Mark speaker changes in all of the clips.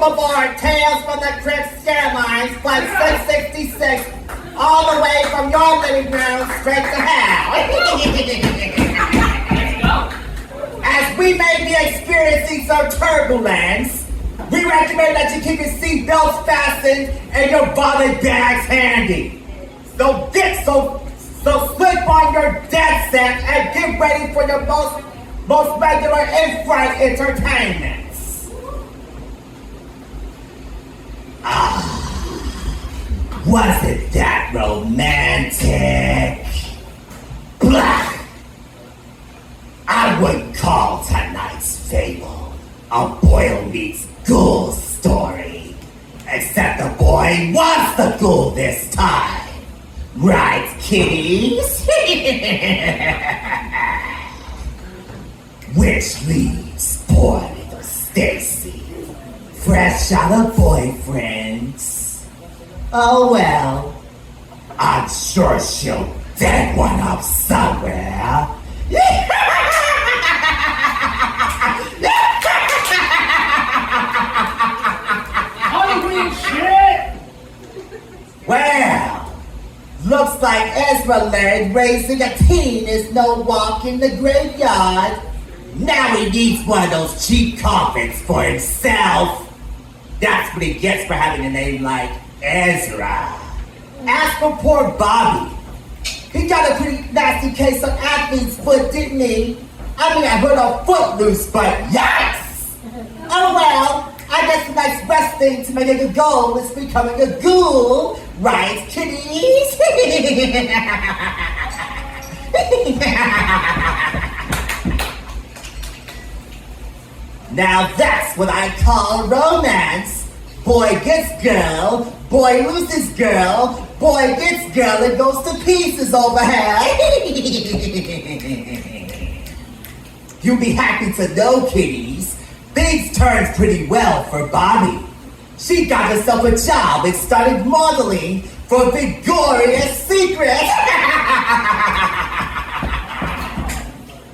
Speaker 1: Boulevard, Tales from the Crypt Skylines, Flight 666, all the way from your living room straight to hell. As we may be experiencing some turbulence, we recommend that you keep your seatbelts fastened and your body bags handy. So slip on your dead set and get ready for your most regular in-flight entertainments. Wasn't that romantic? Blah! I wouldn't call tonight's fable a Boyle meets Ghoul story, except the boy wants the ghoul this time. Right, kiddies? Which leaves poor little Stacy, fresh out of boyfriends. Oh well, I'm sure she'll dead one up somewhere.
Speaker 2: Hungry shit!
Speaker 1: Well, looks like Ezra learned raising a teen is no walk in the graveyard. Now he needs one of those cheap coffins for himself. That's what he gets for having a name like Ezra. As for poor Bobby, he got a pretty nasty case of athlete's foot, didn't he? I mean, I heard of Footloose, but yikes! Oh well, I guess the next best thing to making a goal is becoming a ghoul, right, kiddies? Now that's what I call romance. Boy gets girl, boy loses girl, boy gets girl and goes to pieces over here. You'll be happy to know, kiddies, things turned pretty well for Bobby. She got herself a job and started modeling for Victoria's Secret.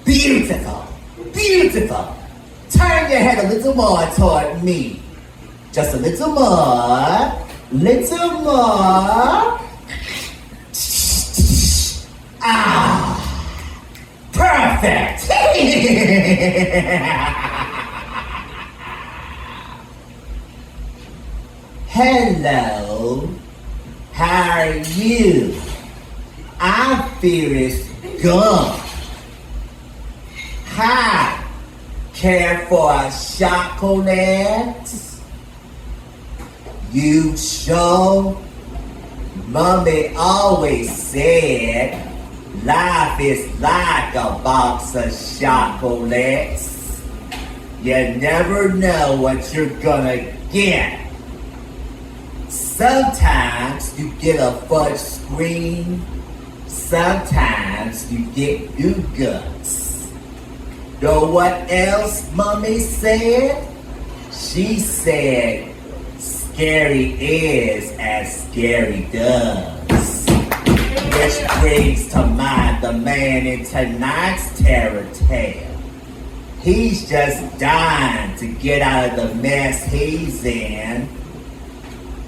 Speaker 1: Beautiful, beautiful. Turn your head a little more toward me. Just a little more. Little more. Ah. Perfect. Hello. How are you? I'm Furious Gum. Hi. Care for a chocolate? You sure? Mommy always said life is like a box of chocolates. You never know what you're gonna get. Sometimes you get a fudge screen, sometimes you get nougats. Know what else Mommy said? She said, scary is as scary does. Which brings to mind the man in tonight's terror tale. He's just dying to get out of the mess he's in.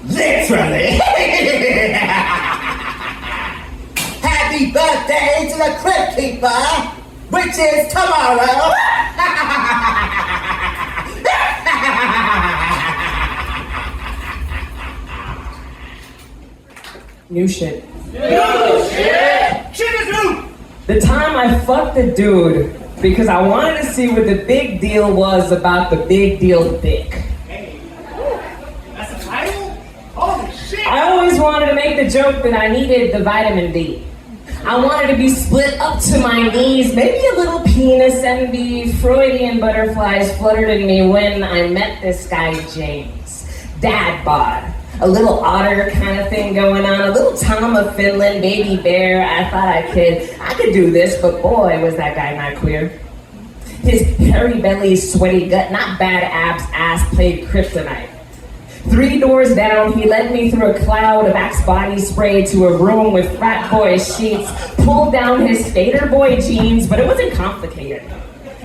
Speaker 1: Literally! Happy birthday to the Crypt Keeper! Which is tomorrow.
Speaker 3: New shit.
Speaker 2: New shit! Shit is new!
Speaker 3: The time I fucked the dude because I wanted to see what the big deal was about the big deal dick.
Speaker 2: Hey, that's a title? Holy shit!
Speaker 3: I always wanted to make the joke that I needed the vitamin D. I wanted to be split up to my knees, maybe a little penis envy, Freudian butterflies fluttered in me when I met this guy, James. Dad bod, a little otter kind of thing going on, a little Tom of Finland, baby bear. I thought I could do this, but boy, was that guy not queer. His hairy belly, sweaty gut, not bad abs, ass played kryptonite. 3 doors down, he led me through a cloud of Axe body spray to a room with frat boy sheets, pulled down his skater boy jeans, but it wasn't complicated.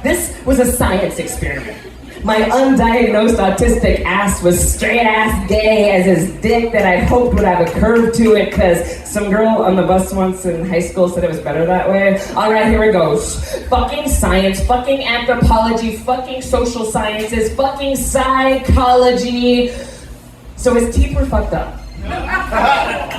Speaker 3: This was a science experiment. My undiagnosed autistic ass was straight ass gay as his dick that I'd hoped would have a curve to it because some girl on the bus once in high school said it was better that way. All right, here it goes. Fucking science, fucking anthropology, fucking social sciences, fucking psychology. So his teeth were fucked up.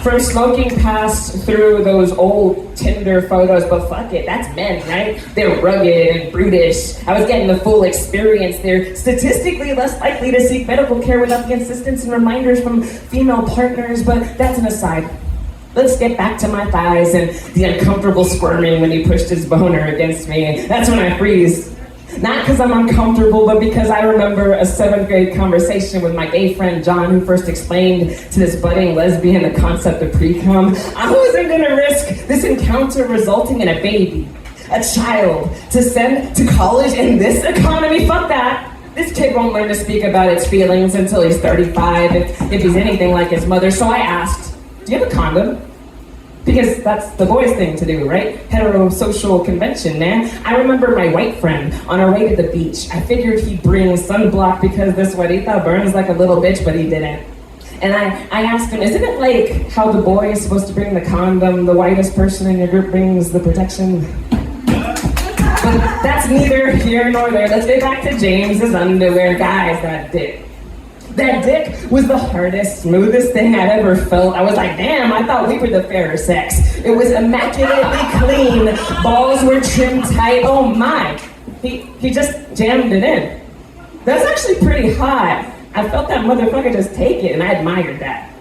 Speaker 3: From smoking past through those old Tinder photos, but fuck it, that's men, right? They're rugged and brutish. I was getting the full experience. They're statistically less likely to seek medical care without the insistence and reminders from female partners, but that's an aside. Let's get back to my thighs and the uncomfortable squirming when he pushed his boner against me. That's when I freeze. Not because I'm uncomfortable, but because I remember a 7th grade conversation with my gay friend John, who first explained to this budding lesbian the concept of pre-cum. I wasn't gonna risk this encounter resulting in a baby, a child, to send to college in this economy. Fuck that. This kid won't learn to speak about its feelings until he's 35, if he's anything like his mother. So I asked, do you have a condom? Because that's the boys' thing to do, right? Heterosocial convention, man. I remember my white friend on our way to the beach. I figured he'd bring sunblock because this güerita burns like a little bitch, but he didn't. And I asked him, isn't it like how the boy is supposed to bring the condom, the whitest person in your group brings the protection? But that's neither here nor there. Let's get back to James's underwear. Guys, that dick. That dick was the hardest, smoothest thing I'd ever felt. I was like, damn, I thought we were the fairer sex. It was immaculately clean. Balls were trimmed tight. Oh my. He just jammed it in. That's actually pretty hot. I felt that motherfucker just take it, and I admired that.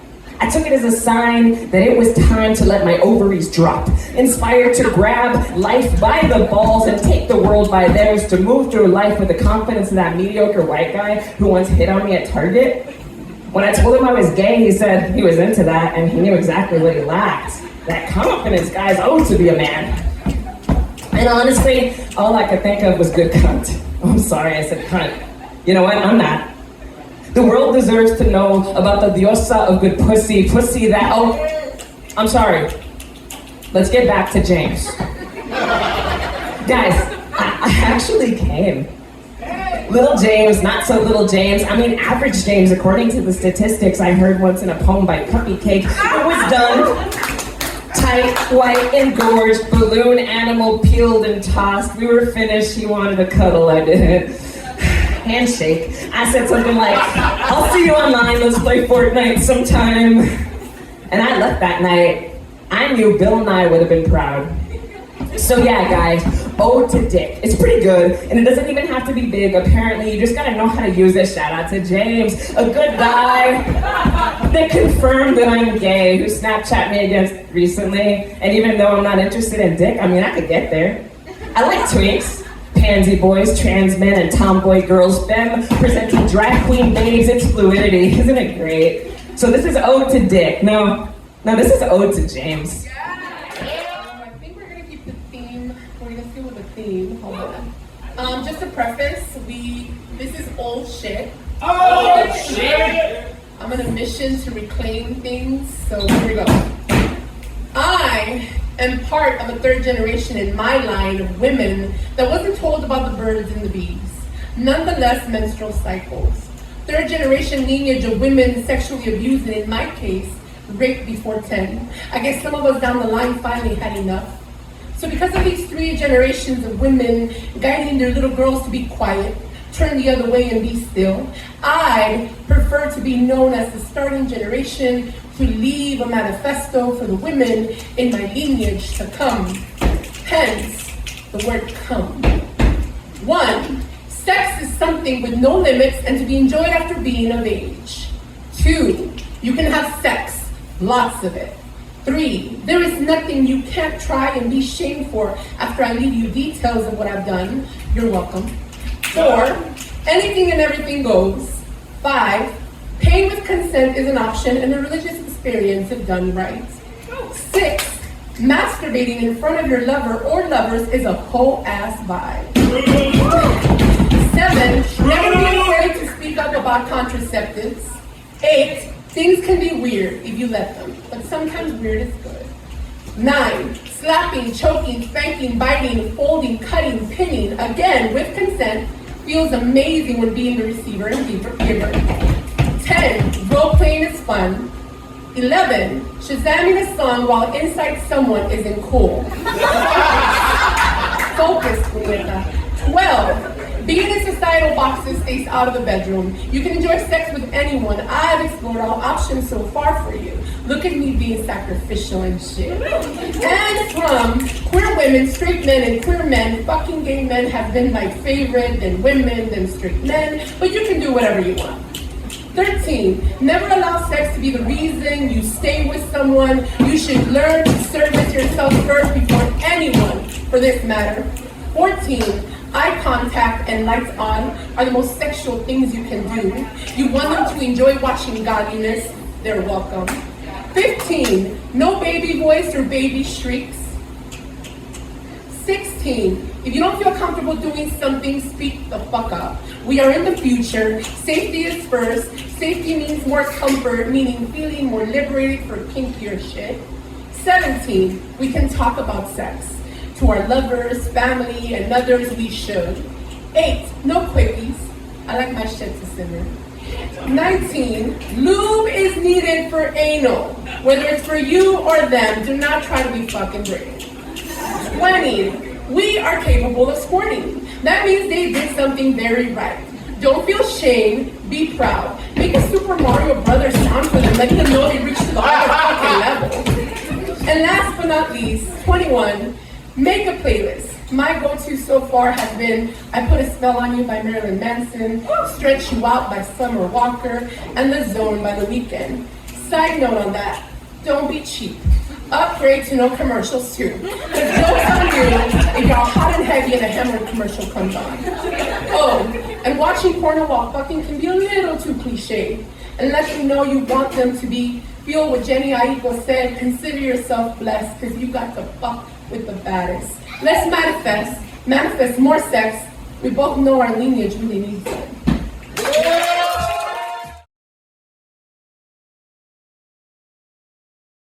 Speaker 3: I took it as a sign that it was time to let my ovaries drop, inspired to grab life by the balls and take the world by theirs, to move through life with the confidence of that mediocre white guy who once hit on me at Target. When I told him I was gay, he said he was into that and he knew exactly what he lacked. That confidence guys owe to be a man. And honestly, all I could think of was good cunt. Oh, I'm sorry, I said cunt. You know what, I'm not. The world deserves to know about the diosa of good pussy that, oh, I'm sorry. Let's get back to James. Guys, I actually came. Little James, not so little James. I mean, average James, according to the statistics I heard once in a poem by Cuppycake. It was done. Tight, white, engorged, balloon animal peeled and tossed. We were finished, he wanted a cuddle, I didn't. Handshake. I said something like, I'll see you online, let's play Fortnite sometime. And I left that night. I knew Bill and I would have been proud. So yeah, guys, ode to dick. It's pretty good, and it doesn't even have to be big. Apparently, you just gotta know how to use it. Shout out to James, a good guy that confirmed that I'm gay, who Snapchat me against recently. And even though I'm not interested in dick, I mean, I could get there. I like twinks. Pansy boys, trans men, and tomboy girls, femme presenting drag queen babes, it's fluidity, isn't it great? So this is ode to dick. No, this is ode to James.
Speaker 4: I think we're gonna keep the theme. We're gonna see with the theme. Hold on. Just to preface, this is old shit.
Speaker 2: Oh shit!
Speaker 4: I'm on a mission to reclaim things. So here we go. I am part of a third generation in my line of women that wasn't told about the birds and the bees. Nonetheless, menstrual cycles. Third generation lineage of women sexually abused, and in my case, raped before 10. I guess some of us down the line finally had enough. So because of these 3 generations of women guiding their little girls to be quiet, turn the other way and be still, I prefer to be known as the starting generation to leave a manifesto for the women in my lineage to come. Hence, the word come. 1, sex is something with no limits and to be enjoyed after being of age. 2, you can have sex, lots of it. 3, there is nothing you can't try and be shamed for after I leave you details of what I've done. You're welcome. 4, anything and everything goes. 5, paying with consent is an option and a religious experience if done right. 6, masturbating in front of your lover or lovers is a whole ass vibe. 7, never be afraid to speak up about contraceptives. 8, things can be weird if you let them, but sometimes weird is good. 9, slapping, choking, spanking, biting, folding, cutting, pinning, again with consent, Feels amazing when being the receiver and giver. 10. Role-playing is fun. 11. Shazamming a song while inside someone isn't cool. Focus, Julieta. 12. Being in societal boxes stays out of the bedroom. You can enjoy sex with anyone. I've explored all options so far for you. Look at me being sacrificial and shit. And from queer women, straight men, and queer men, fucking gay men have been my favorite, then women, then straight men, but you can do whatever you want. 13. Never allow sex to be the reason you stay with someone. You should learn to service yourself first before anyone, for this matter. 14. Eye contact and lights on are the most sexual things you can do. You want them to enjoy watching godliness. They're welcome. 15. No baby voice or baby shrieks. 16. If you don't feel comfortable doing something, speak the fuck up. We are in the future. Safety is first. Safety means more comfort, meaning feeling more liberated for kinkier shit. 17. We can talk about sex. To our lovers, family, and others, we should. 8. No quickies. I like my shit to simmer. 19. Lube is needed for anal. Whether it's for you or them, do not try to be fucking brave. 20. We are capable of squirting. That means they did something very right. Don't feel shame, be proud. Make a Super Mario Brothers sound for them, letting them know they reached the other fucking level. And last but not least, 21. Make a playlist. My go-to so far has been I Put a Spell on You by Marilyn Manson, Stretch You Out by Summer Walker, and The Zone by The Weeknd. Side note on that, don't be cheap. Upgrade to no commercials too. Because joke's on you if y'all hot and heavy and a hemorrhoid commercial comes on. Oh, and watching porno while fucking can be a little too cliche. And let them know you want them to feel what Jenny Aiko said, consider yourself blessed because you got to fuck with the baddest. Let's manifest more sex. We both know our lineage really needs it.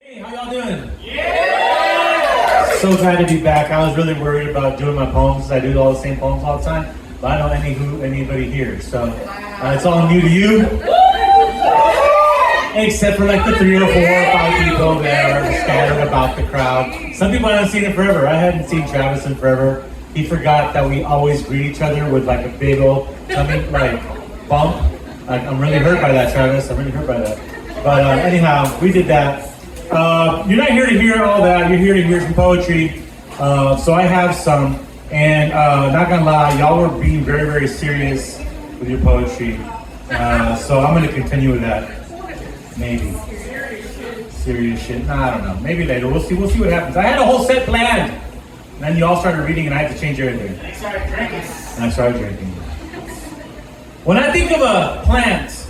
Speaker 2: Hey, how y'all doing? Yeah! So glad to be back. I was really worried about doing my poems. I do all the same poems all the time, but I don't know anybody here, so it's all new to you. Except for like the 3 or 4 or 5 people that are scattered about the crowd. Some people haven't seen it forever. I hadn't seen Travis in forever. He forgot that we always greet each other with like a big old tummy like bump. Like, I'm really hurt by that, Travis. I'm really hurt by that. But anyhow, we did that. You're not here to hear all that. You're here to hear some poetry. So I have some. And not gonna lie, y'all were being very, very serious with your poetry. So I'm gonna continue with that. Maybe. Serious shit. Nah, I don't know. Maybe later. We'll see what happens. I had a whole set planned. And then you all started reading and I had to change everything. And I started drinking. When I think of a plant,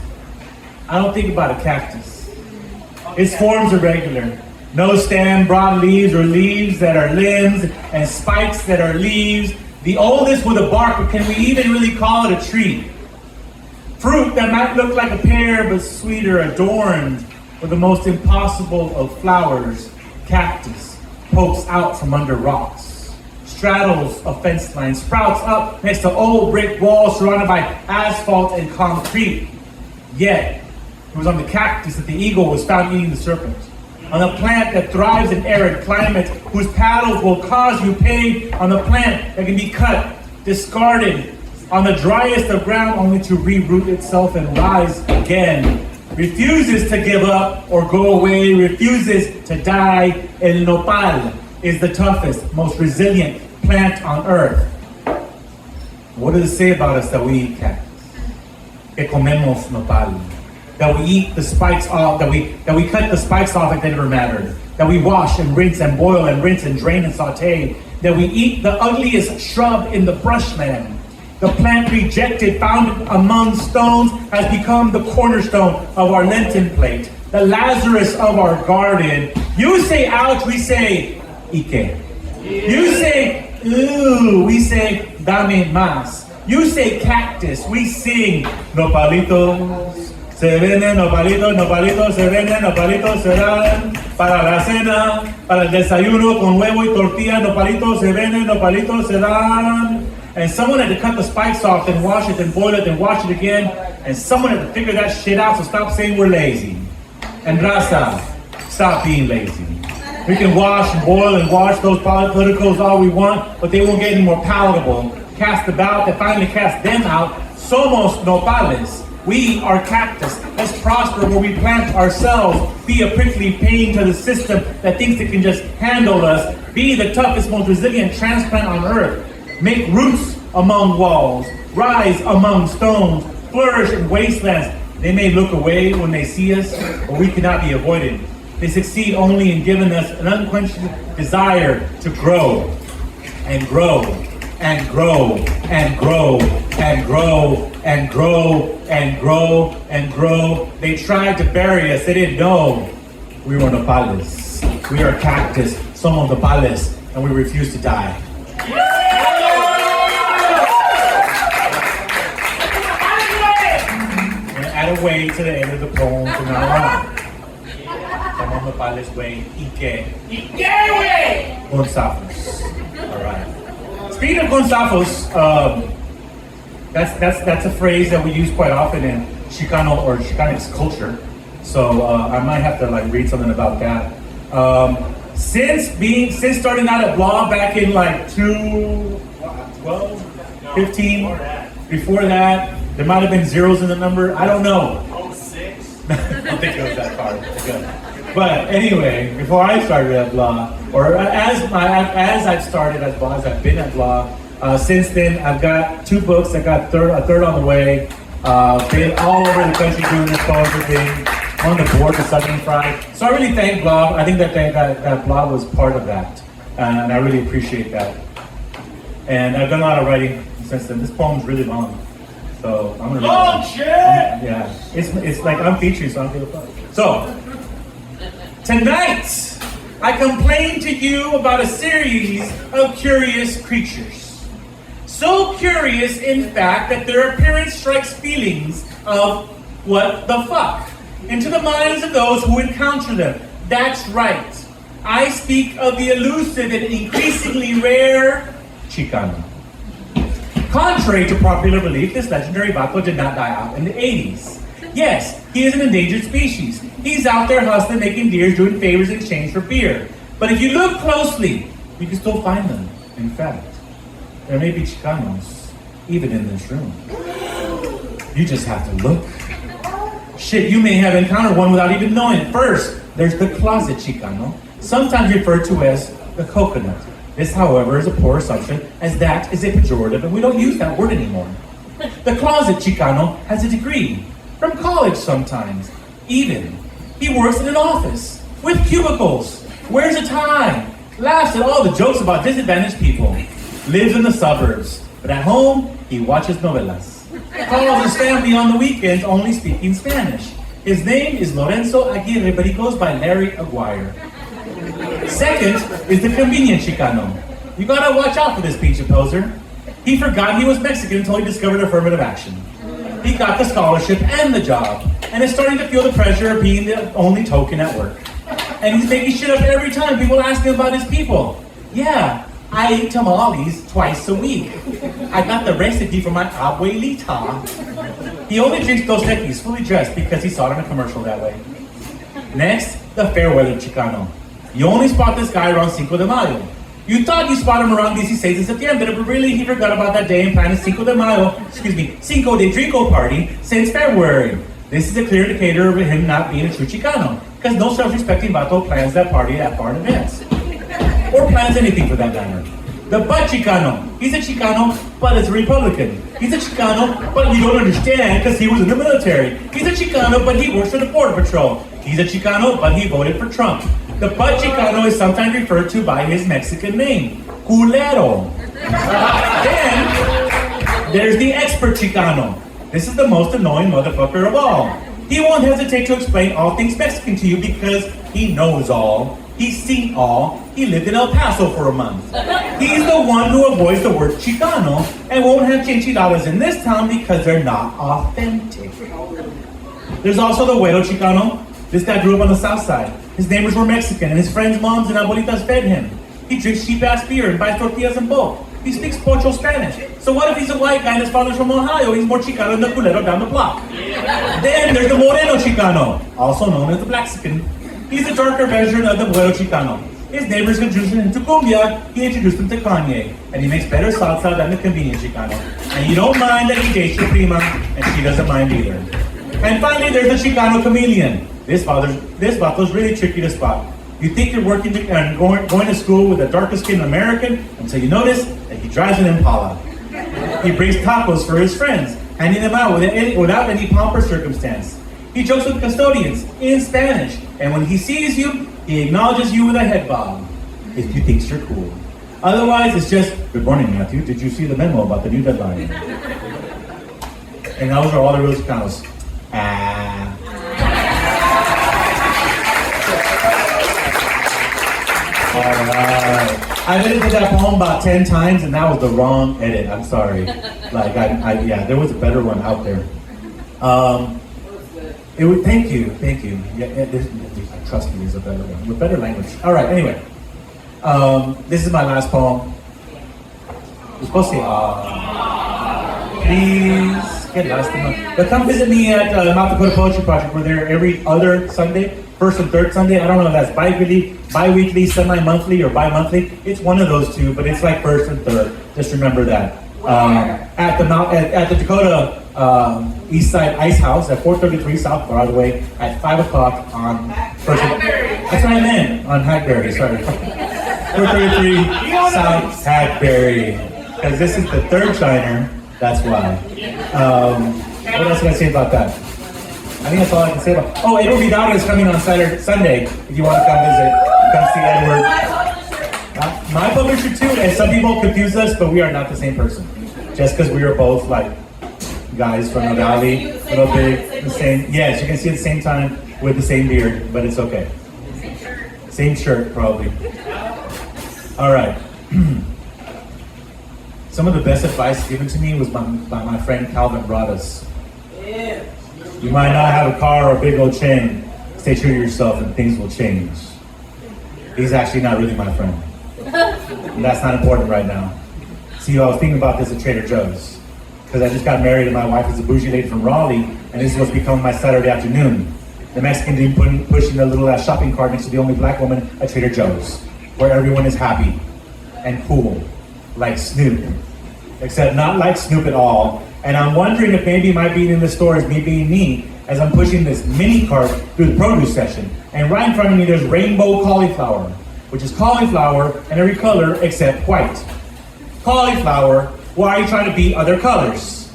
Speaker 2: I don't think about a cactus. Its forms are regular. No stem, broad leaves, or leaves that are limbs, and spikes that are leaves. The oldest with a bark, but can we even really call it a tree? Fruit that might look like a pear, but sweeter, adorned with the most impossible of flowers. Cactus pokes out from under rocks, straddles a fence line, sprouts up next to old brick walls surrounded by asphalt and concrete. Yet, it was on the cactus that the eagle was found eating the serpent. On a plant that thrives in arid climates, whose petals will cause you pain. On a plant that can be cut, discarded, on the driest of ground only to reroot itself and rise again. Refuses to give up or go away, refuses to die. El nopal is the toughest, most resilient plant on earth. What does it say about us that we eat cactus? Que comemos nopal. That we eat the spikes off, that we cut the spikes off like they never mattered. That we wash and rinse and boil and rinse and drain and saute. That we eat the ugliest shrub in the brushland. The plant rejected, found among stones, has become the cornerstone of our Lenten plate. The Lazarus of our garden. You say ouch, we say Ike. You say ooh, we say dame más. You say cactus, we sing nopalitos. Se venden nopalitos, nopalitos se venden, nopalitos se dan para la cena, para el desayuno con huevo y tortilla, nopalitos se venden, nopalitos se dan. And someone had to cut the spikes off, then wash it, then boil it, then wash it again. And someone had to figure that shit out, so stop saying we're lazy. And raza, stop being lazy. We can wash and boil and wash those politicals all we want, but they won't get any more palatable. Cast the ballot that finally cast them out. Somos nopales. We are cactus. Let's prosper where we plant ourselves. Be a prickly pain to the system that thinks it can just handle us. Be the toughest, most resilient transplant on earth. Make roots among walls. Rise among stones. Flourish in wastelands. They may look away when they see us, but we cannot be avoided. They succeed only in giving us an unquenchable desire to grow and grow and grow and grow and grow and grow and grow and grow. They tried to bury us. They didn't know we were nopales. We are cactus, somos nopales, and we refuse to die. And add a way to the end of the poem from now on. Somos nopales, way, Ike. Gonzafos. All right. Speaking of Gonzafos, that's a phrase that we use quite often in Chicano or Chicanx culture. So I might have to like read something about that. Since starting out at Blog back in like 12, 15, before that, there might have been zeros in the number. I don't know. 06. I don't think it was that far. But anyway, before I started at Blog, or as I've started at Blog, as I've been at Blog, since then I've got 2 books. I got a third on the way. Been all over the country doing this poetry thing. On the board for Southern Fried. So I really thank Blog. I think that Blog was part of that. And I really appreciate that. And I've done a lot of writing since then. This poem's really long. So I'm gonna read it.
Speaker 5: Shit!
Speaker 2: Yeah. It's like I'm featuring, so I don't give a fuck. So tonight I complain to you about a series of curious creatures. So curious, in fact, that their appearance strikes feelings of what the fuck into the minds of those who encounter them. That's right. I speak of the elusive and increasingly rare Chicano. Contrary to popular belief, this legendary vato did not die out in the 80s. Yes, he is an endangered species. He's out there hustling, making deals, doing favors in exchange for beer. But if you look closely, you can still find them. In fact, there may be Chicanos even in this room. You just have to look. Shit, you may have encountered one without even knowing. First, there's the closet Chicano, sometimes referred to as the coconut. This, however, is a poor assumption, as that is a pejorative, and we don't use that word anymore. The closet Chicano has a degree, from college sometimes, even. He works in an office, with cubicles, wears a tie, laughs at all the jokes about disadvantaged people, lives in the suburbs, but at home, he watches novelas. Calls his family on the weekends only speaking Spanish. His name is Lorenzo Aguirre, but he goes by Larry Aguirre. Second is the convenient Chicano. You gotta watch out for this piece of poser. He forgot he was Mexican until he discovered affirmative action. He got the scholarship and the job, and is starting to feel the pressure of being the only token at work. And he's making shit up every time people ask him about his people. Yeah, I eat tamales twice a week. I got the recipe from my abuelita. He only drinks Dos Equis fully dressed because he saw it in a commercial that way. Next, the fair weather Chicano. You only spot this guy around Cinco de Mayo. You thought you spot him around 16 de Septiembre, but really he forgot about that day and planned a Cinco de Drinko party since February. This is a clear indicator of him not being a true Chicano, because no self-respecting vato plans that party at bar and events. Or plans anything for that matter. The butt Chicano. He's a Chicano, but is a Republican. He's a Chicano, but you don't understand because he was in the military. He's a Chicano, but he works for the Border Patrol. He's a Chicano, but he voted for Trump. The butt Chicano is sometimes referred to by his Mexican name, culero. Then, there's the expert Chicano. This is the most annoying motherfucker of all. He won't hesitate to explain all things Mexican to you because he knows all. He's seen all. He lived in El Paso for a month. He's the one who avoids the word Chicano and won't have chinchiladas in this town because they're not authentic. There's also the Güero Chicano. This guy grew up on the south side. His neighbors were Mexican and his friends' moms and abuelitas fed him. He drinks cheap-ass beer and buys tortillas in bulk. He speaks Pocho Spanish. So what if he's a white guy and his father's from Ohio? He's more Chicano than the culero down the block. Then there's the Moreno Chicano, also known as the Blaxican. He's a darker version of the Güero Chicano. His neighbors introduced him to cumbia, he introduced him to Kanye, and he makes better salsa than the convenient Chicano. And you don't mind that he dates your prima, and she doesn't mind either. And finally, there's the Chicano chameleon. This vato's really tricky to spot. You think you're working and going to school with the darkest skinned American until you notice that he drives an Impala. He brings tacos for his friends, handing them out without any pomp or circumstance. He jokes with custodians in Spanish, and when he sees you, he acknowledges you with a head bob, if he thinks you're cool. Otherwise, it's just, good morning, Matthew. Did you see the memo about the new deadline? And those are all the real Chicanos. Alright. I've edited that poem about 10 times, and that was the wrong edit. I'm sorry. Yeah, there was a better one out there. Thank you. Yeah, trust me, there's a better one with better language. All right. Anyway, this is my last poem. You're supposed to say, please get lost in my. But come visit me at Mount Dakota Poetry Project. We're there every other Sunday, first and third Sunday. I don't know if that's bi-weekly, semi-monthly, or bi-monthly. It's one of those two, but it's like first and third. Just remember that. At the Dakota East Side Ice House at 433 South Broadway at 5 o'clock on first. That's what I meant, on Hackberry, sorry. 433 South Hackberry. Because this is the third Shiner, that's why. What else can I say about that? I think that's all I can say about. Oh, Edward Vidal is coming on Sunday. If you want to come visit, come see Edward. My publisher too, and some people confuse us, but we are not the same person. Just because we are both like guys from the valley, a little bit the same. Yes, you can see at the same time with the same beard, but it's okay. Same shirt, probably. All right. Some of the best advice given to me was by my friend Calvin Broadus. You might not have a car or a big old chain. Stay true to yourself and things will change. He's actually not really my friend. And that's not important right now. See, I was thinking about this at Trader Joe's. Because I just got married and my wife is a bougie lady from Raleigh, and this is what's become my Saturday afternoon. The Mexican dude pushing the little shopping cart next to the only black woman at Trader Joe's, where everyone is happy and cool, like Snoop. Except not like Snoop at all. And I'm wondering if maybe my being in the store is me being me, as I'm pushing this mini cart through the produce section. And right in front of me there's rainbow cauliflower, which is cauliflower in every color except white. Cauliflower, why are you trying to beat other colors?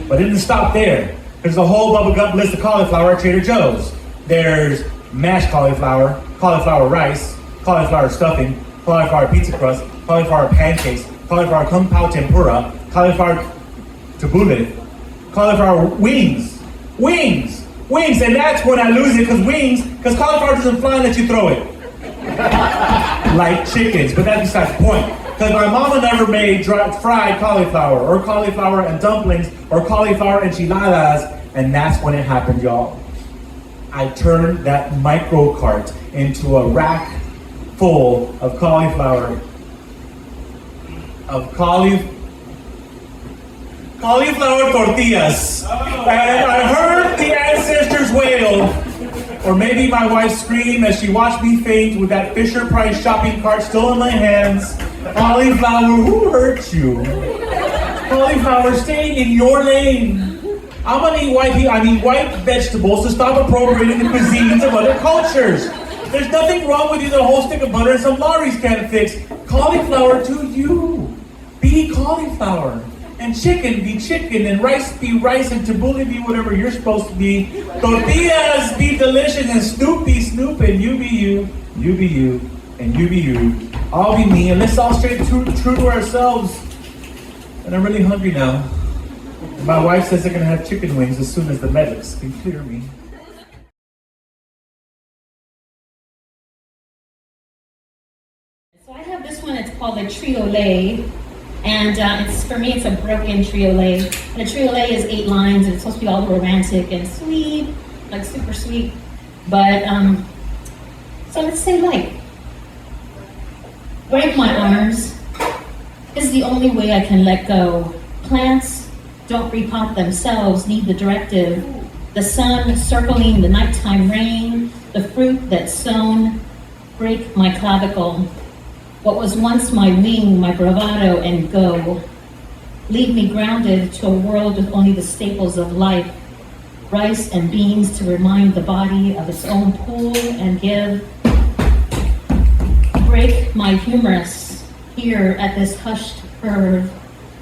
Speaker 2: But it didn't stop there. There's a whole bubblegum list of cauliflower at Trader Joe's. There's mashed cauliflower, cauliflower rice, cauliflower stuffing, cauliflower pizza crust, cauliflower pancakes, cauliflower kung pao tempura, cauliflower tabbouleh, cauliflower wings, and that's when I lose it, because cauliflower doesn't fly unless you throw it. Like chickens, but that's besides the point. Because my mama never made fried cauliflower, or cauliflower and dumplings, or cauliflower enchiladas, and that's when it happened, y'all. I turned that micro cart into a rack full of cauliflower tortillas. And I heard the ancestors wail, or maybe my wife scream as she watched me faint with that Fisher-Price shopping cart still in my hands. Cauliflower, who hurt you? Cauliflower, stay in your lane. I'm gonna eat white vegetables to stop appropriating the cuisines of other cultures. There's nothing wrong with eating a whole stick of butter and some lorries can't fix. Cauliflower to you. Be cauliflower. And chicken be chicken, and rice be rice, and tabbouleh be whatever you're supposed to be. Tortillas be delicious, and Snoop be Snoop, and you be you, you be you, and you be you. I'll be me, and let's all stay true to ourselves. And I'm really hungry now. And my wife says they're gonna have chicken wings as soon as the medics can clear me.
Speaker 5: So I have this one, it's called a triolet. And it's for me, it's a broken triolet. And a triolet is 8 lines, and it's supposed to be all romantic and sweet, like super sweet. But, so let's say light. Break my arms, This is the only way I can let go. Plants don't repot themselves, need the directive. The sun circling the nighttime rain, the fruit that's sown, break my clavicle. What was once my wing, my bravado, and go. Leave me grounded to a world with only the staples of life. Rice and beans to remind the body of its own pool and give. Break my humerus here at this hushed curve,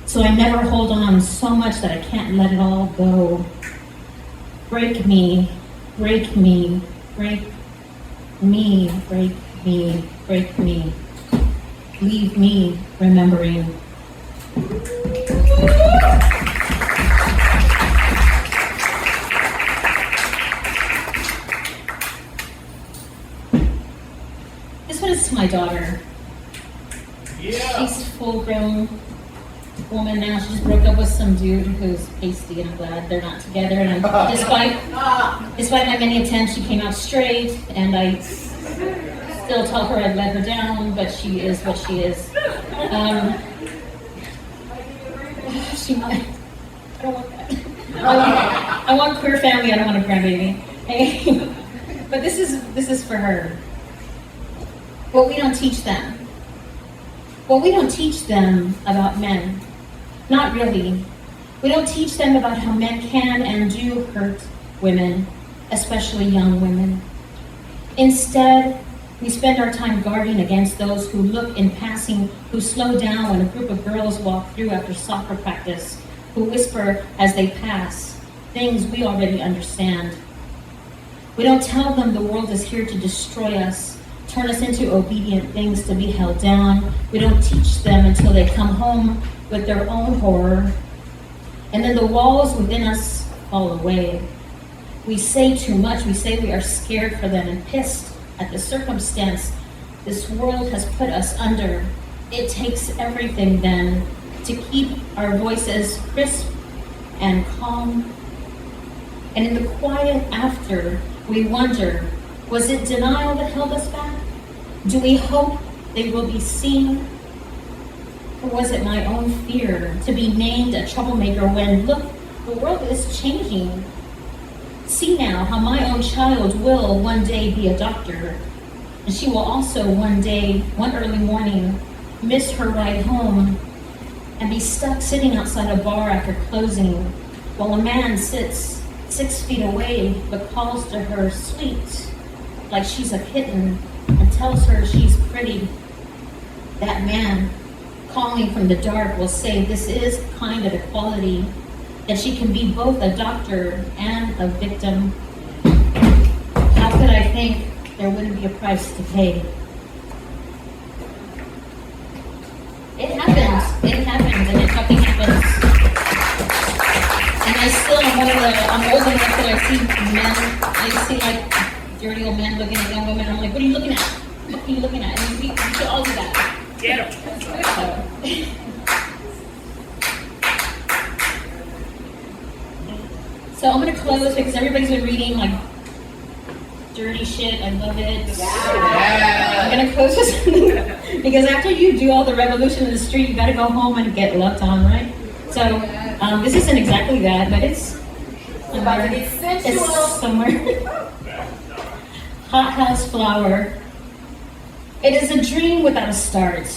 Speaker 5: so I never hold on so much that I can't let it all go. Break me, break me, break me, break me, break me. Leave me remembering. This one is to my daughter.
Speaker 2: Yeah.
Speaker 5: She's a full-grown woman now. She just broke up with some dude who's pasty, and I'm glad they're not together. And despite my many attempts, she came out straight, and I still tell her I'd let her down, but she is what she is. She might. I don't want that. I want queer family. I don't want a grandbaby. But this is for her. What we don't teach them. Well, we don't teach them about men. Not really. We don't teach them about how men can and do hurt women, especially young women. Instead, we spend our time guarding against those who look in passing, who slow down when a group of girls walk through after soccer practice, who whisper as they pass, things we already understand. We don't tell them the world is here to destroy us, turn us into obedient things to be held down. We don't teach them until they come home with their own horror. And then the walls within us fall away. We say too much. We say we are scared for them and pissed at the circumstance this world has put us under. It takes everything then to keep our voices crisp and calm. And in the quiet after, we wonder, was it denial that held us back? Do we hope they will be seen? Or was it my own fear to be named a troublemaker when, look, the world is changing. See now how my own child will one day be a doctor. And she will also one early morning, miss her ride home and be stuck sitting outside a bar after closing while a man sits 6 feet away but calls to her sweet like she's a kitten and tells her she's pretty. That man, calling from the dark, will say this is kind of equality, that she can be both a doctor and a victim. How could I think there wouldn't be a price to pay? It happens, and it fucking happens. And I still am I'm old enough that I see men, I see like dirty old men looking at young women. I'm like, what are you looking at? What are you looking at? And we should all do that.
Speaker 2: Get him.
Speaker 5: So I'm gonna close because everybody's been reading like dirty shit. I love it.
Speaker 2: Yeah.
Speaker 5: I'm gonna close with something because after you do all the revolution in the street, you gotta go home and get loved on, right? So this isn't exactly that, but it's
Speaker 3: About to get sensual.
Speaker 5: It's somewhere. Hothouse flower. It is a dream without a start.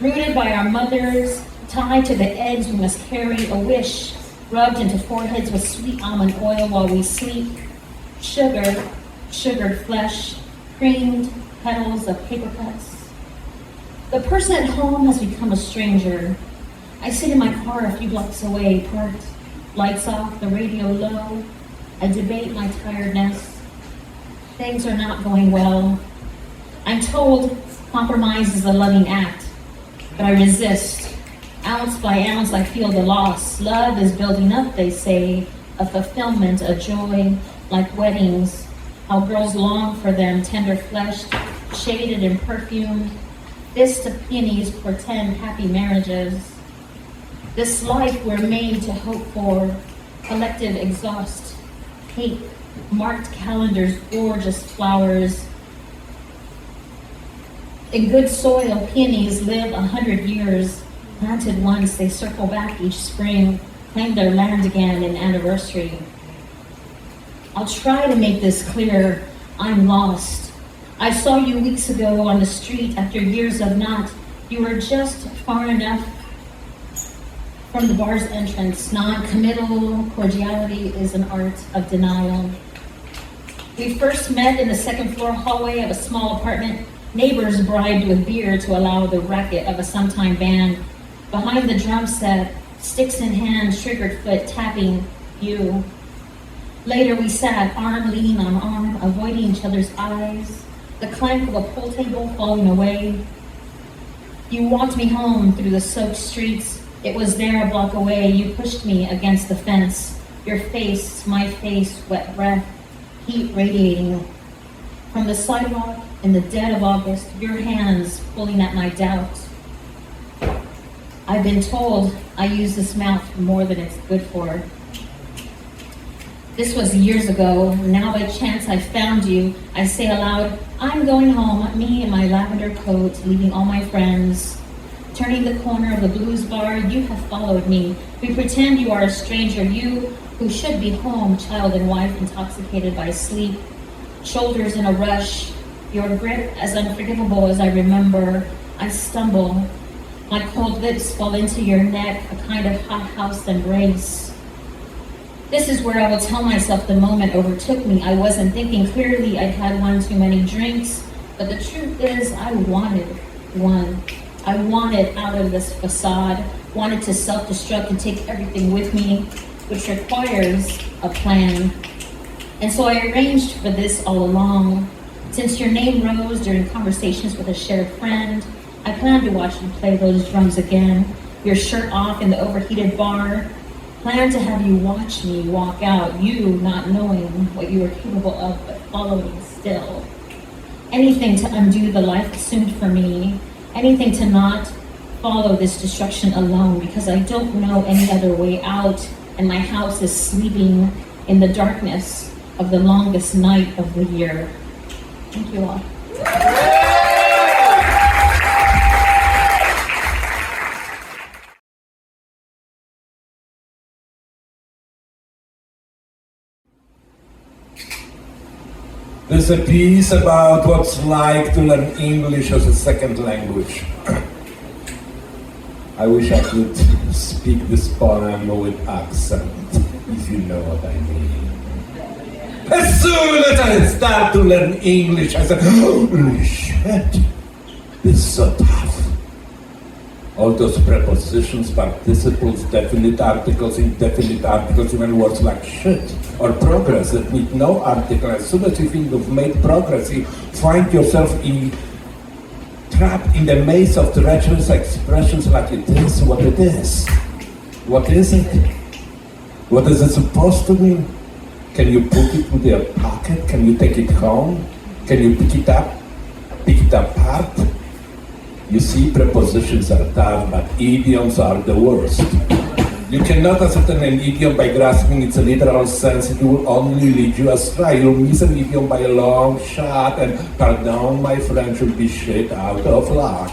Speaker 5: Rooted by our mothers, tied to the eggs we must carry, a wish rubbed into foreheads with sweet almond oil while we sleep. Sugared flesh, creamed petals of paper cuts. The person at home has become a stranger. I sit in my car a few blocks away, parked, lights off, the radio low. I debate my tiredness. Things are not going well. I'm told compromise is a loving act, but I resist. Ounce by ounce, I feel the loss. Love is building up, they say, a fulfillment, a joy, like weddings. How girls long for them, tender-fleshed, shaded and perfumed. Fists of peonies portend happy marriages. This life we're made to hope for, collective exhaust, hate, marked calendars, gorgeous flowers. In good soil, peonies live 100 years. Planted once, they circle back each spring, claim their land again in anniversary. I'll try to make this clear. I'm lost. I saw you weeks ago on the street after years of not. You were just far enough from the bar's entrance. Non-committal cordiality is an art of denial. We first met in the second floor hallway of a small apartment, neighbors bribed with beer to allow the racket of a sometime band. Behind the drum set, sticks in hand, triggered foot tapping you. Later we sat, arm leaning on arm, avoiding each other's eyes, the clank of a pool table falling away. You walked me home through the soaked streets. It was there a block away. You pushed me against the fence. Your face, my face, wet breath, heat radiating. From the sidewalk in the dead of August, your hands pulling at my doubt. I've been told I use this mouth more than it's good for. This was years ago. Now by chance I found you. I say aloud, I'm going home, me in my lavender coat, leaving all my friends. Turning the corner of the blues bar, you have followed me. We pretend you are a stranger, you who should be home, child and wife intoxicated by sleep. Shoulders in a rush, your grip as unforgivable as I remember. I stumble. My cold lips fall into your neck, a kind of hothouse embrace. This is where I will tell myself the moment overtook me. I wasn't thinking clearly. I'd had one too many drinks. But the truth is, I wanted one. I wanted out of this facade, wanted to self-destruct and take everything with me, which requires a plan. And so I arranged for this all along. Since your name rose during conversations with a shared friend, I planned to watch you play those drums again, your shirt off in the overheated bar. Planned to have you watch me walk out, you not knowing what you were capable of, but following still. Anything to undo the life assumed for me, anything to not follow this destruction alone, because I don't know any other way out, and my house is sleeping in the darkness of the longest night of the year. Thank you all.
Speaker 6: There's a piece about what's like to learn English as a second language. I wish I could speak this poem with accent, if you know what I mean. As soon as I start to learn English, I said, holy shit, this is so tough. All those prepositions, participles, definite articles, indefinite articles, even words like shit or progress that need no article. As soon as you think you've made progress, you find yourself trapped in the maze of treacherous expressions like it is what it is. What is it? What is it supposed to mean? Can you put it in your pocket? Can you take it home? Can you pick it up? Pick it apart? You see, prepositions are tough, but idioms are the worst. You cannot ascertain an idiom by grasping its literal sense. It will only lead you astray. You'll miss an idiom by a long shot, and pardon my French, will be shit out of luck.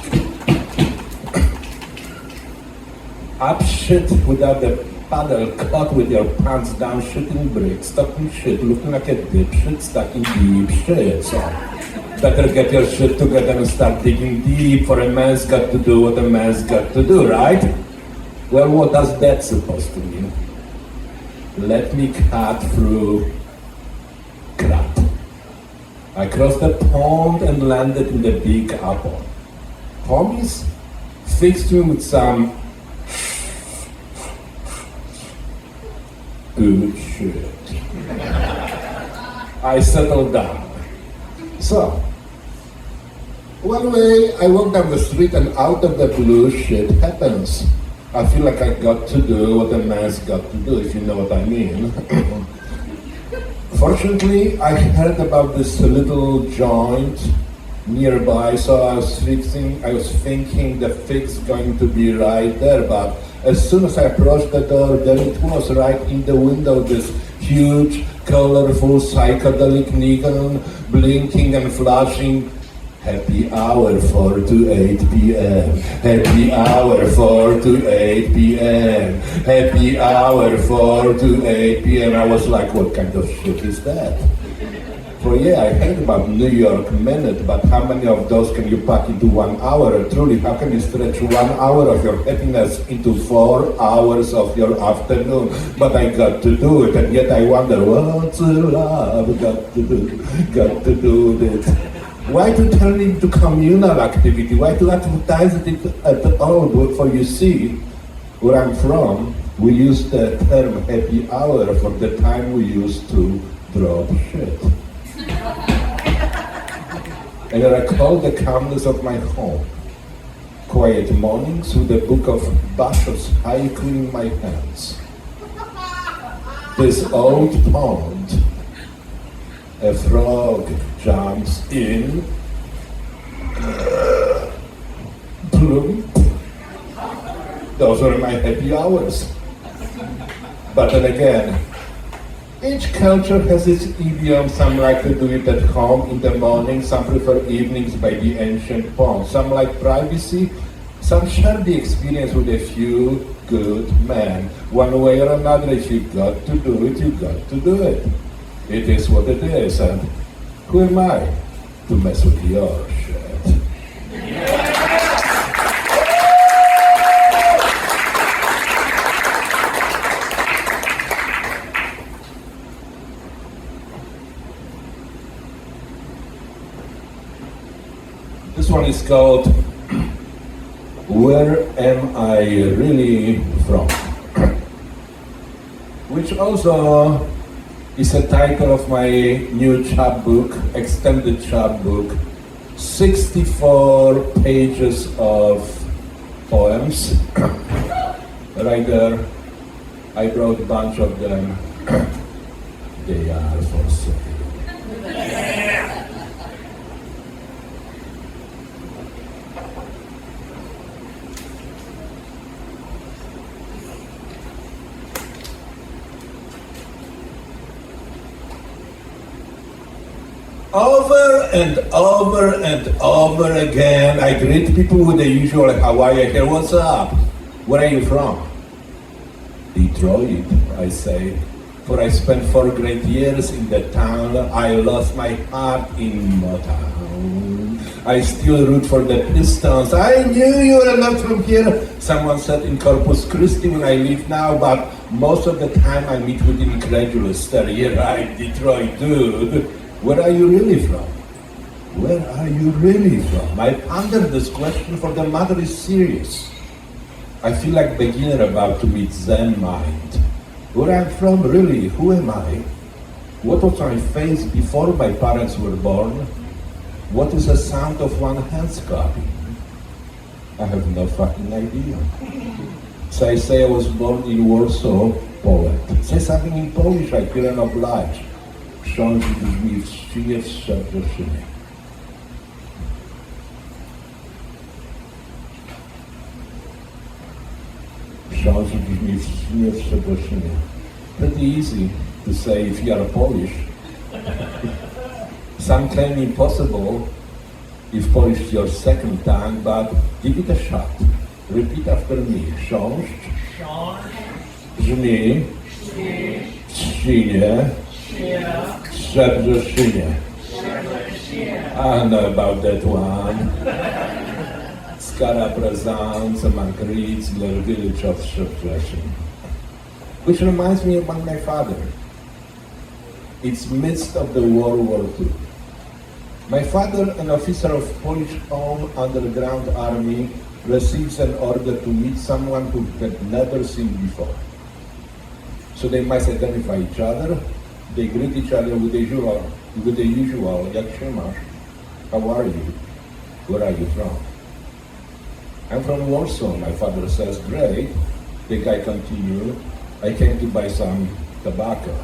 Speaker 6: Up shit without the paddle, caught with your pants down, shooting bricks, talking shit, looking like a dipshit, stuck in deep shit. So better get your shit together and start digging deep, for a man's got to do what a man's got to do, right? Well, what does that supposed to mean? Let me cut through crap. I crossed the pond and landed in the Big Apple. Homies fixed me with some good shit. I settled down. So, one way I walk down the street and out of the blue shit happens. I feel like I got to do what a man's got to do, if you know what I mean. Fortunately, I heard about this little joint nearby, so I was thinking the fix going to be right there, but as soon as I approached the door, there it was, right in the window, this huge, colorful, psychedelic neon, blinking and flashing Happy hour 4 to 8 p.m. Happy hour 4 to 8 p.m. Happy hour 4 to 8 p.m. I was like, what kind of shit is that? For yeah, I heard about New York Minute, but how many of those can you pack into 1 hour? Truly, how can you stretch 1 hour of your happiness into 4 hours of your afternoon? But I got to do it, and yet I wonder, what's love got to do this? Why to turn it into communal activity? Why to advertise it at all? For you see, where I'm from, we use the term happy hour for the time we used to drop shit. And I recall the calmness of my home. Quiet mornings with a book of Bashos haiku in my hands. This old pond, a frog jumps in, bloom. Those were my happy hours. But then again, each culture has its idiom. Some like to do it at home in the morning, some prefer evenings by the ancient pond. Some like privacy, some share the experience with a few good men. One way or another, if you got to do it, you got to do it. It is what it is, and who am I to mess with your shit? This one is called Where Am I Really From? Which also is a title of my new chapbook, extended chapbook, 64 pages of poems. Right there, I brought a bunch of them. They are for sale. Over and over and over again, I greet people with the usual "How are you?" Here, what's up? Where are you from? Detroit, I say. For I spent 4 great years in the town. I lost my heart in Motown. I still root for the Pistons. I knew you were not from here. Someone said in Corpus Christi when I live now, but most of the time I meet with incredulous stare. Yeah, right, Detroit, dude. Where are you really from? Where are you really from? I pondered this question, for the matter is serious. I feel like a beginner about to meet Zen mind. Where I'm from, really, who am I? What was my face before my parents were born? What is the sound of one hand clapping? I have no fucking idea. So I say I was born in Warsaw, Poland. Say something in Polish, I couldn't oblige. Książę brzmi w ścinie, wszedł do szyny. Książę brzmi w ścinie, wszedł do szyny. Pretty easy to say if you are Polish. Some claim impossible if Polish is your second tongue, but give it a shot. Repeat after me. Książę brzmi w ścinie, Szczebrzeszynie. I know about that one. Skara presents among Greeks in the village of Szczebrzeszyn. Which reminds me about my father. It's midst of the World War II. My father, an officer of Polish Home Underground Army, receives an order to meet someone who had never seen before. So they must identify each other. They greet each other with the usual, jak się masz? How are you? Where are you from? I'm from Warsaw, my father says. Great. The guy continues, I came to buy some tobacco.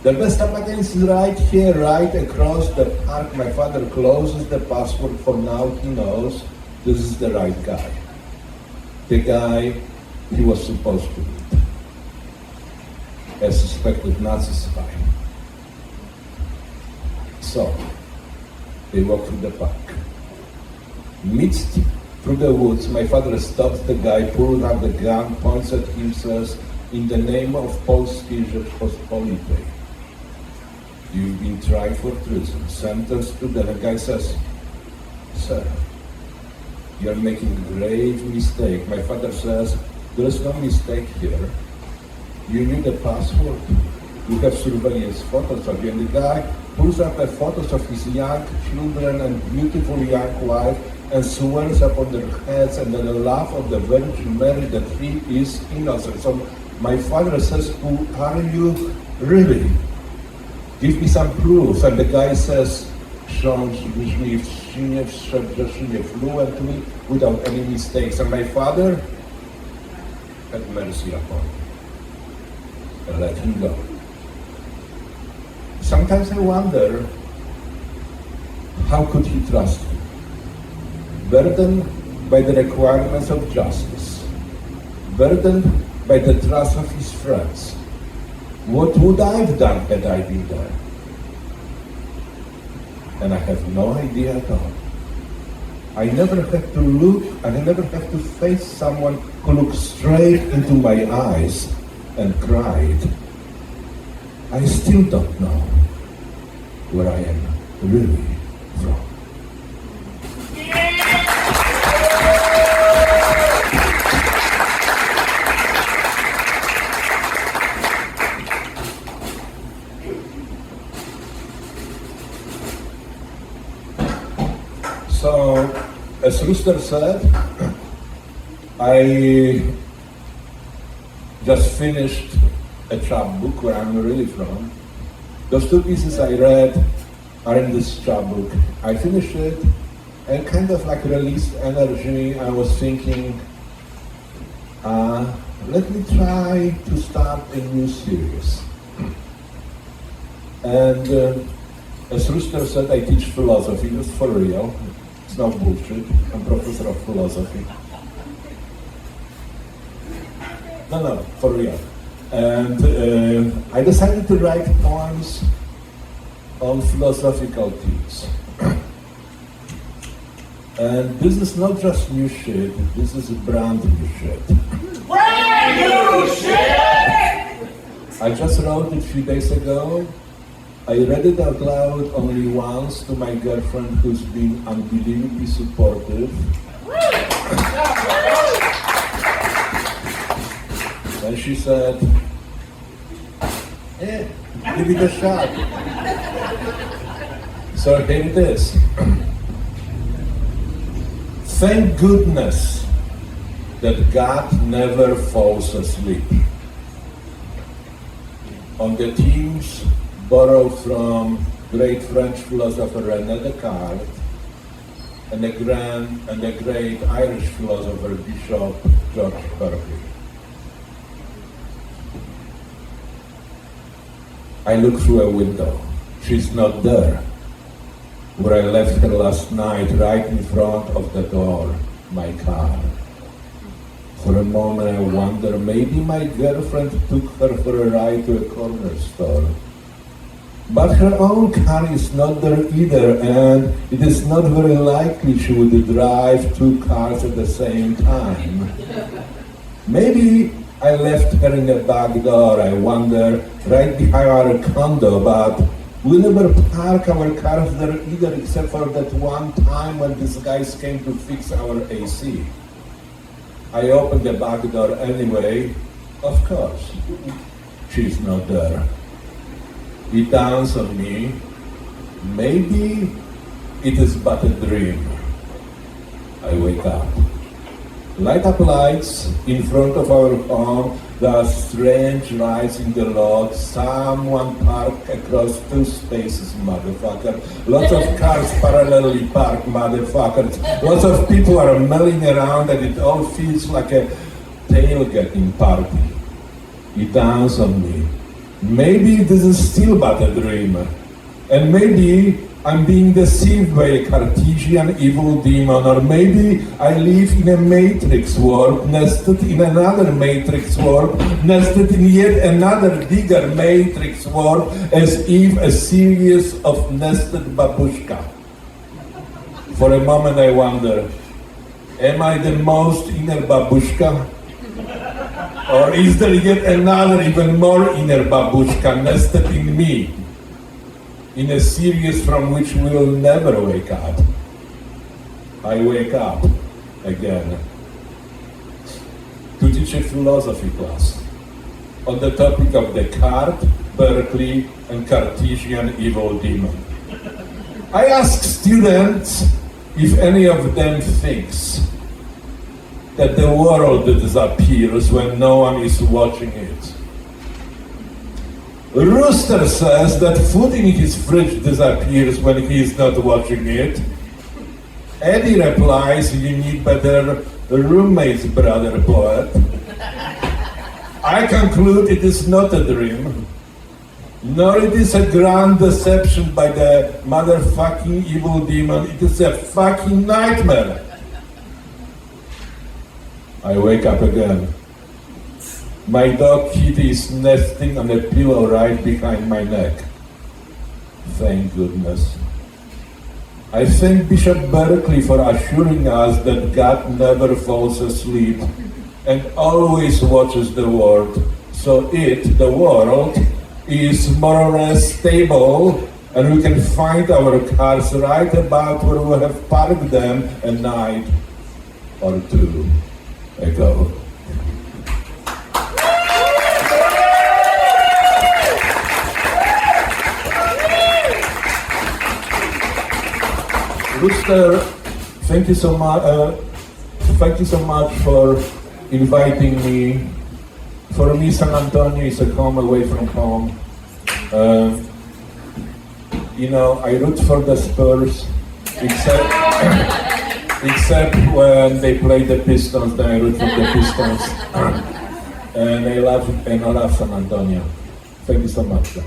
Speaker 6: The best tobacco is right here, right across the park. My father closes the password. For now, he knows this is the right guy. The guy he was supposed to meet. A suspected Nazi spy. So, They walk through the park. Midst through the woods, my father stops the guy, pulls out the gun, points at him, says, "In the name of Polskiej Rzeczpospolitej, you've been tried for treason, sentenced to death." The guy says, "Sir, you're making a grave mistake." My father says, "There is no mistake here. You need a password. You have surveillance photos of you." And the guy pulls up the photos of his young children and beautiful young wife and swears upon their heads and the love of the Virgin Mary that he is innocent. So my father says, "Who are you really? Give me some proof." And the guy says, "Ksiądz brzmi w Szynie, w Szynie fluently, without any mistakes." And my father had mercy upon him and let him go. Sometimes I wonder, how could he trust me? Burdened by the requirements of justice, burdened by the trust of his friends. What would I have done had I been there? And I have no idea at all. I never had to look, and I never had to face someone who looked straight into my eyes and cried. I still don't know where I am really from. So, as Rooster said, I just finished a chapbook where I'm really from. Those two pieces I read are in this chapbook. I finished it and kind of like released energy. I was thinking, let me try to start a new series. And as Rooster said, I teach philosophy, just for real. It's not bullshit. I'm professor of philosophy. No, for real. And I decided to write poems on philosophical themes. And this is not just new shit, this is brand new shit.
Speaker 1: Brand new shit!
Speaker 6: I just wrote it a few days ago. I read it out loud only once to my girlfriend, who's been unbelievably supportive. And she said, give it a shot. So here it is. Thank goodness that God never falls asleep. On the themes borrowed from great French philosopher René Descartes and the great Irish philosopher Bishop George Berkeley. I look through a window. She's not there. Where I left her last night, right in front of the door, my car. For a moment I wonder, maybe my girlfriend took her for a ride to a corner store. But her own car is not there either, and it is not very likely she would drive two cars at the same time. Maybe I left her in the back door, I wonder, right behind our condo, but we never park our cars there either, except for that one time when these guys came to fix our AC. I opened the back door anyway. Of course, she's not there. It dawns on me, maybe it is but a dream. I wake up. Light up lights in front of our home. There are strange lights in the lot. Someone parked across two spaces, motherfucker. Lots of cars parallelly parked, motherfuckers. Lots of people are milling around and it all feels like a tailgating party. It dawns on me. Maybe this is still but a dream. And maybe I'm being deceived by a Cartesian evil demon, or maybe I live in a matrix world, nested in another matrix world, nested in yet another bigger matrix world, as if a series of nested babushka. For a moment I wonder, am I the most inner babushka? Or is there yet another even more inner babushka nested in me? In a series from which we'll never wake up. I wake up again to teach a philosophy class on the topic of Descartes, Berkeley, and Cartesian evil demon. I ask students if any of them thinks that the world disappears when no one is watching it. Rooster says that food in his fridge disappears when he is not watching it. Eddie replies, you need better roommates, brother poet. I conclude it is not a dream, nor it is a grand deception by the motherfucking evil demon. It is a fucking nightmare. I wake up again. My dog Kitty is nesting on a pillow right behind my neck. Thank goodness. I thank Bishop Berkeley for assuring us that God never falls asleep and always watches the world, so the world, is more or less stable and we can find our cars right about where we have parked them a night or two ago. Rooster, thank you so much. Thank you so much for inviting me. For me, San Antonio is a home away from home. You know, I root for the Spurs, except when they play the Pistons. Then I root for the Pistons, and I love San Antonio. Thank you so much.